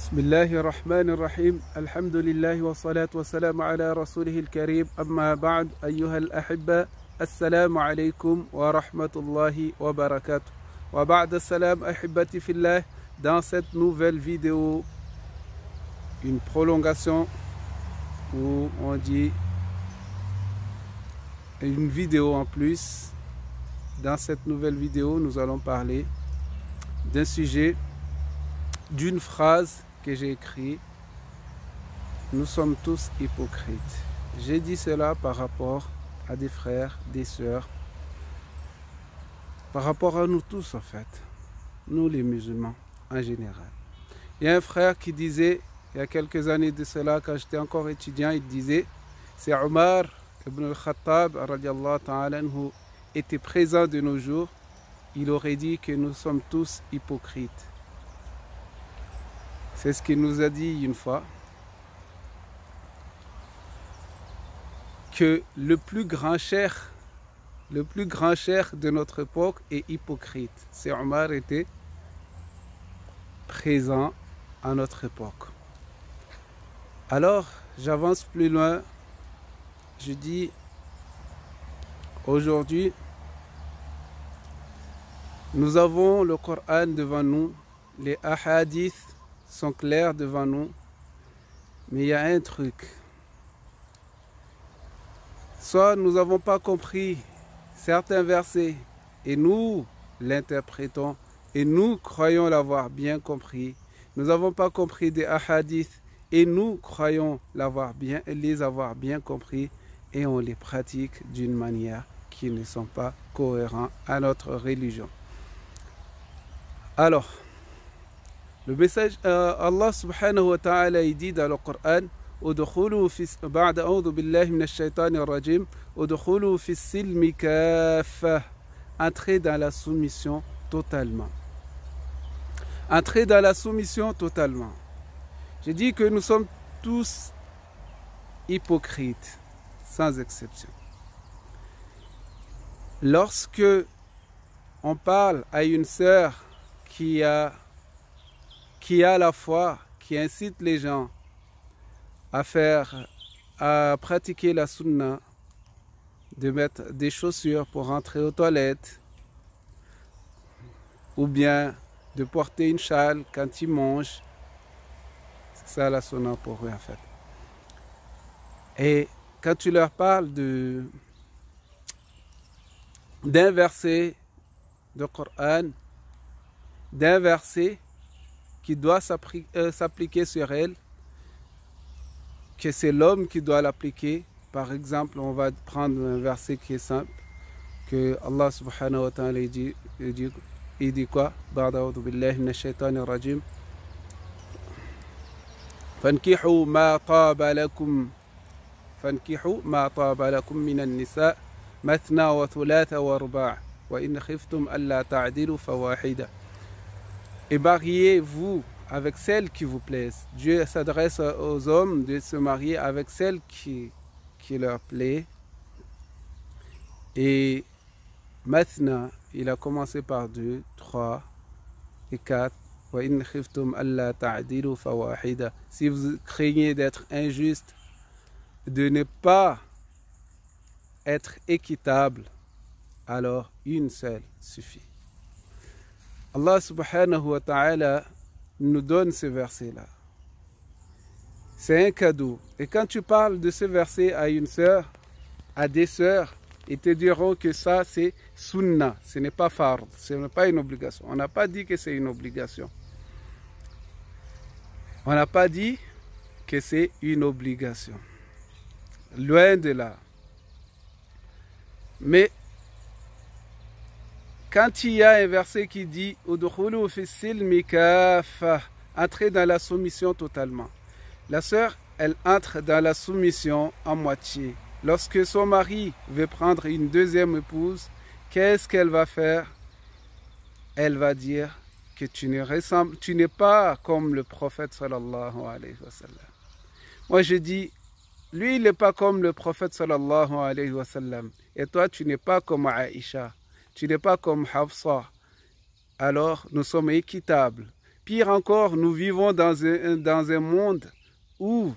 بسم الله الرحمن الرحيم الحمد لله والصلاة والسلام على رسوله الكريم أما بعد أيها الأحبة السلام عليكم ورحمة الله وبركاته وبعد السلام أحبتي في الله. Dans cette nouvelle vidéo, une prolongation où on dit une vidéo en plus. Dans cette nouvelle vidéo, nous allons parler d'un sujet, d'une phrase que j'ai écrite: nous sommes tous hypocrites. J'ai dit cela par rapport à des frères, des sœurs, par rapport à nous tous en fait, nous les musulmans en général. Il y a un frère qui disait, il y a quelques années de cela, quand j'étais encore étudiant, il disait, c'est Omar ibn al-Khattab radiallahu ta'ala anhu était présent de nos jours, il aurait dit que nous sommes tous hypocrites. C'est ce qu'il nous a dit une fois, que le plus grand cheikh de notre époque est hypocrite. C'est Omar était présent à notre époque. Alors, j'avance plus loin, je dis, aujourd'hui, nous avons le Coran devant nous, les hadiths sont clairs devant nous, mais il y a un truc. Soit nous n'avons pas compris certains versets et nous l'interprétons et nous croyons l'avoir bien compris. Nous n'avons pas compris des hadiths et nous croyons les avoir bien compris et on les pratique d'une manière qui ne sont pas cohérents à notre religion. Alors, le message, Allah subhanahu wa ta'ala il dit dans le Coran: udkhulu fi ba'da a'udhu billahi minash shaitanir rajim udkhulu fi silmi kaffa, entrez dans la soumission totalement. Entrez dans la soumission totalement. J'ai dit que nous sommes tous hypocrites, sans exception. Lorsque on parle à une sœur qui a la foi, qui incite les gens à pratiquer la sunna, de mettre des chaussures pour rentrer aux toilettes, ou bien de porter une châle quand ils mangent, c'est ça la sunna pour eux en fait. Et quand tu leur parles d'un verset de Coran, d'un verset qui doit s'appliquer sur elle, que c'est l'homme qui doit l'appliquer. Par exemple, on va prendre un verset qui est simple, que Allah subhanahu wa ta'ala il dit quoi? Ba'da'udhu billahi minash shaitanir rajim. Fankihu ma taba lakum minan nisa mathna wa thulatha wa ruba' wa in khiftum alla ta'dilu fawahida. Et mariez-vous avec celles qui vous plaisent. Dieu s'adresse aux hommes de se marier avec celles qui leur plaît. Et maintenant, il a commencé par 2, 3 et 4. Si vous craignez d'être injuste, de ne pas être équitable, alors une seule suffit. Allah subhanahu wa ta'ala nous donne ce verset-là. C'est un cadeau. Et quand tu parles de ce verset à une sœur, à des sœurs, ils te diront que ça c'est sunna, ce n'est pas fard, ce n'est pas une obligation. On n'a pas dit que c'est une obligation. On n'a pas dit que c'est une obligation. Loin de là. Mais quand il y a un verset qui dit udkhulu fi silmi kaffa, entrez dans la soumission totalement. La sœur, elle entre dans la soumission en moitié. Lorsque son mari veut prendre une deuxième épouse, qu'est-ce qu'elle va faire? Elle va dire que tu n'es pas comme le prophète sallallahu alayhi wa sallam. Moi je dis, lui il n'est pas comme le prophète sallallahu alayhi wa sallam. Et toi tu n'es pas comme Aïcha. Tu n'es pas comme Hafsa. Alors nous sommes équitables. Pire encore, nous vivons dans un monde où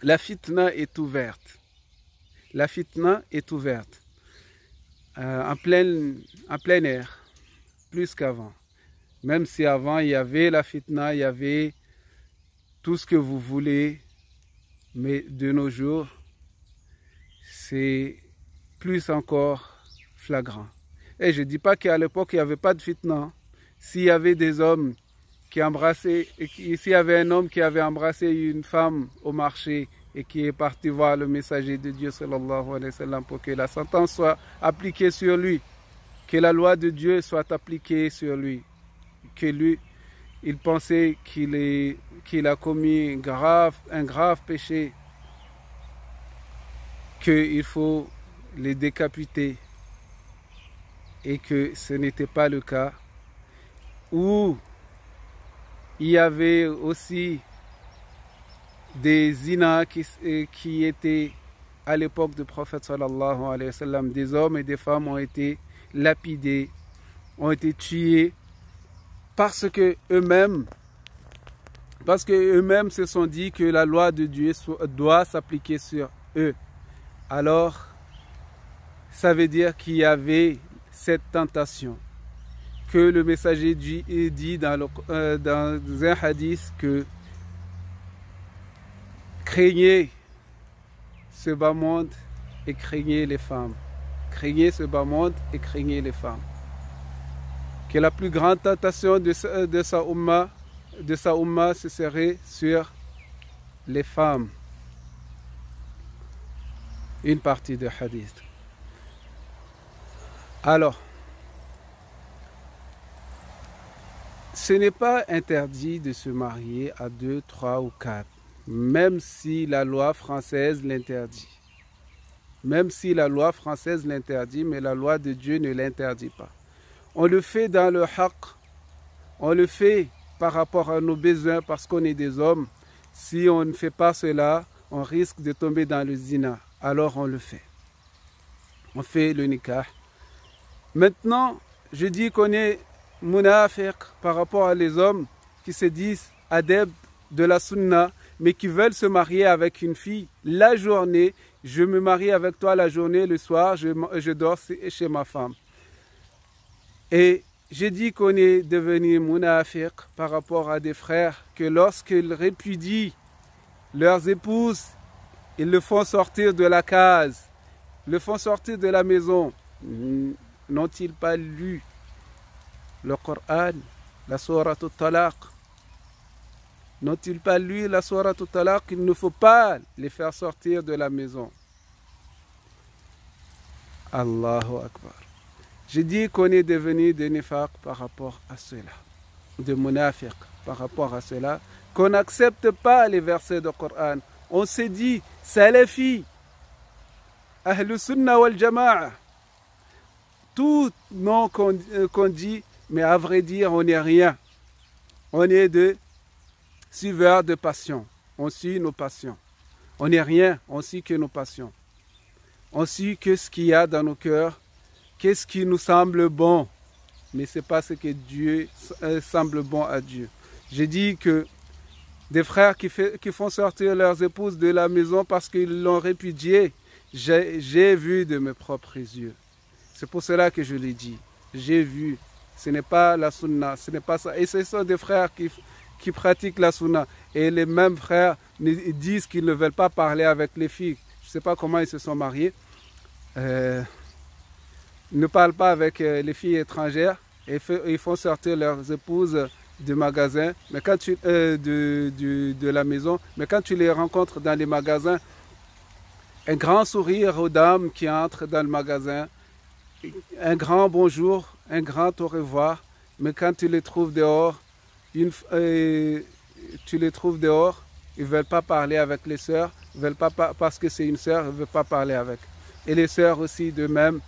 la fitna est ouverte. La fitna est ouverte en plein air, plus qu'avant. Même si avant il y avait la fitna, il y avait tout ce que vous voulez, mais de nos jours, c'est plus encore flagrant. Et je ne dis pas qu'à l'époque il n'y avait pas de fitna. S'il y avait des hommes qui embrassaient, s'il y avait un homme qui avait embrassé une femme au marché et qui est parti voir le messager de Dieu sallallahu alayhi wa sallam pour que la sentence soit appliquée sur lui, que la loi de Dieu soit appliquée sur lui, que lui, il pensait qu'il a commis un grave péché, qu'il faut les décapiter, et que ce n'était pas le cas, ou il y avait aussi des zina qui étaient à l'époque du prophète sallallahu alayhi wa sallam. Des hommes et des femmes ont été lapidés, ont été tués parce que eux-mêmes se sont dit que la loi de Dieu doit s'appliquer sur eux. Alors, ça veut dire qu'il y avait cette tentation, que le messager dit dans un hadith que craignez ce bas monde et craignez les femmes. Craignez ce bas monde et craignez les femmes. Que la plus grande tentation de sa umma, ce serait sur les femmes. Une partie de hadith. Alors, ce n'est pas interdit de se marier à 2, 3 ou 4, même si la loi française l'interdit. Même si la loi française l'interdit, mais la loi de Dieu ne l'interdit pas. On le fait dans le haqq, on le fait par rapport à nos besoins parce qu'on est des hommes. Si on ne fait pas cela, on risque de tomber dans le zina. Alors on le fait. On fait le nikah. Maintenant, je dis qu'on est munafiq par rapport à les hommes qui se disent adeptes de la sunna, mais qui veulent se marier avec une fille la journée. Je me marie avec toi la journée, le soir, je dors chez ma femme. Et j'ai dit qu'on est devenu munafiq par rapport à des frères que lorsqu'ils répudient leurs épouses, ils le font sortir de la case, le font sortir de la maison. N'ont-ils pas lu le Coran, la sourate al-Talaq? N'ont-ils pas lu la sourate al-Talaq? Il ne faut pas les faire sortir de la maison. Allahu Akbar. J'ai dit qu'on est devenu des nifaq par rapport à cela, de munafiq par rapport à cela, qu'on n'accepte pas les versets du Coran. On s'est dit, salafi, ahlus sunna wal jama'a, tout nom qu'on dit, mais à vrai dire, on n'est rien. On est des suiveurs de passion. On suit nos passions. On n'est rien, on suit que nos passions. On suit que ce qu'il y a dans nos cœurs, qu'est-ce qui nous semble bon, mais ce n'est pas ce que Dieu semble bon à Dieu. J'ai dit que des frères qui font sortir leurs épouses de la maison parce qu'ils l'ont répudié, j'ai vu de mes propres yeux. C'est pour cela que je l'ai dit. J'ai vu. Ce n'est pas la sunna, ce n'est pas ça. Et ce sont des frères qui pratiquent la sunna. Et les mêmes frères disent qu'ils ne veulent pas parler avec les filles. Je ne sais pas comment ils se sont mariés. Ils ne parlent pas avec les filles étrangères. Et ils font sortir leurs épouses du magasin, mais quand de la maison. Mais quand tu les rencontres dans les magasins, un grand sourire aux dames qui entrent dans le magasin, un grand bonjour, un grand au revoir, mais quand tu les trouves dehors, ils ne veulent pas parler avec les sœurs, parce que c'est une sœur, ils ne veulent pas parler avec. Et les sœurs aussi de même.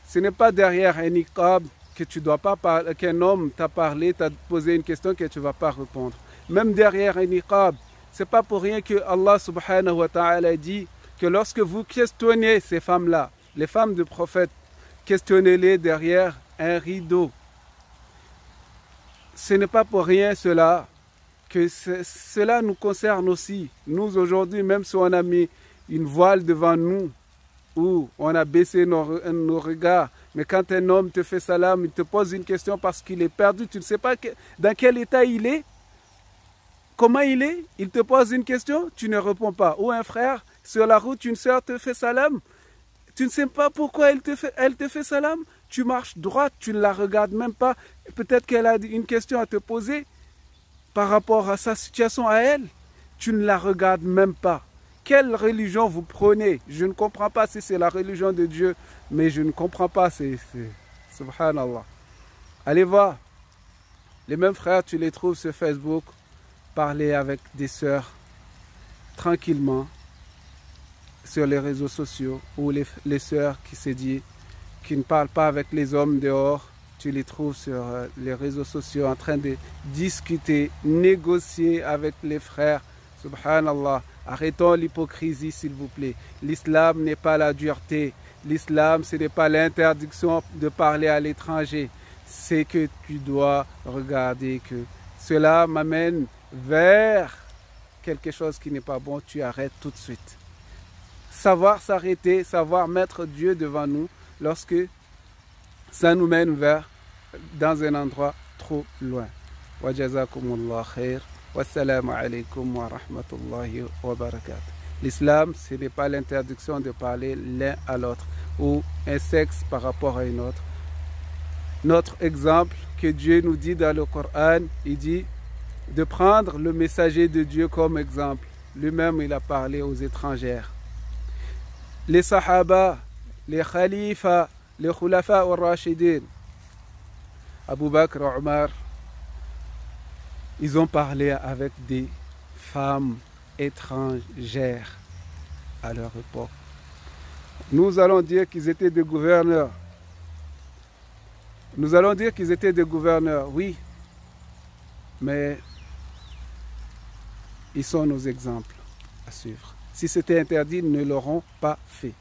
Ce n'est pas derrière un niqab que tu dois pas parler, qu'un homme t'a parlé, t'a posé une question que tu ne vas pas répondre. Même derrière un niqab, c'est pas pour rien que Allah subhanahu wa ta'ala dit que lorsque vous questionnez ces femmes-là, les femmes du prophète, questionnez-les derrière un rideau. ce n'est pas pour rien cela que cela nous concerne aussi. Nous aujourd'hui, même si on a mis une voile devant nous, ou on a baissé nos regards, mais quand un homme te fait salam, il te pose une question parce qu'il est perdu, tu ne sais pas dans quel état il est, comment il est, il te pose une question, tu ne réponds pas. Ou un frère, sur la route, une soeur te fait salam, tu ne sais pas pourquoi elle te fait salam, tu marches droite, tu ne la regardes même pas, peut-être qu'elle a une question à te poser par rapport à sa situation à elle, tu ne la regardes même pas. Quelle religion vous prenez? Je ne comprends pas si c'est la religion de Dieu, mais je ne comprends pas, subhanallah. Allez voir, les mêmes frères, tu les trouves sur Facebook, parler avec des sœurs, tranquillement, sur les réseaux sociaux, ou les sœurs qui se disent, qui ne parlent pas avec les hommes dehors, tu les trouves sur les réseaux sociaux en train de discuter, négocier avec les frères, subhanallah. Arrêtons l'hypocrisie, s'il vous plaît. L'islam n'est pas la dureté. L'islam, ce n'est pas l'interdiction de parler à l'étranger. C'est que tu dois regarder que cela m'amène vers quelque chose qui n'est pas bon. Tu arrêtes tout de suite. Savoir s'arrêter, savoir mettre Dieu devant nous lorsque ça nous mène dans un endroit trop loin. Wa jazakumullah khair. Wassalamu alaikum wa rahmatullahi wa barakatuh. L'islam, ce n'est pas l'interdiction de parler l'un à l'autre ou un sexe par rapport à un autre. Notre exemple que Dieu nous dit dans le Coran, il dit de prendre le messager de Dieu comme exemple. Lui-même, il a parlé aux étrangères. Les sahaba, les khalifas, les khulafa al-rashidin, Abu Bakr, Omar, ils ont parlé avec des femmes étrangères à leur époque. Nous allons dire qu'ils étaient des gouverneurs. Nous allons dire qu'ils étaient des gouverneurs, oui. Mais ils sont nos exemples à suivre. Si c'était interdit, ils ne l'auront pas fait.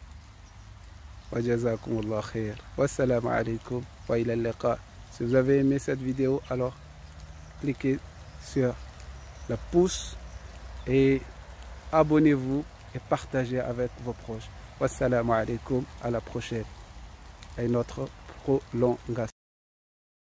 Wa jazakumullah khair. Wassalamu alaikum wa ila al-liqa. Si vous avez aimé cette vidéo, alors cliquez sur le pouce et abonnez-vous et partagez avec vos proches. Wassalamu alaikum, à la prochaine et notre prolongation.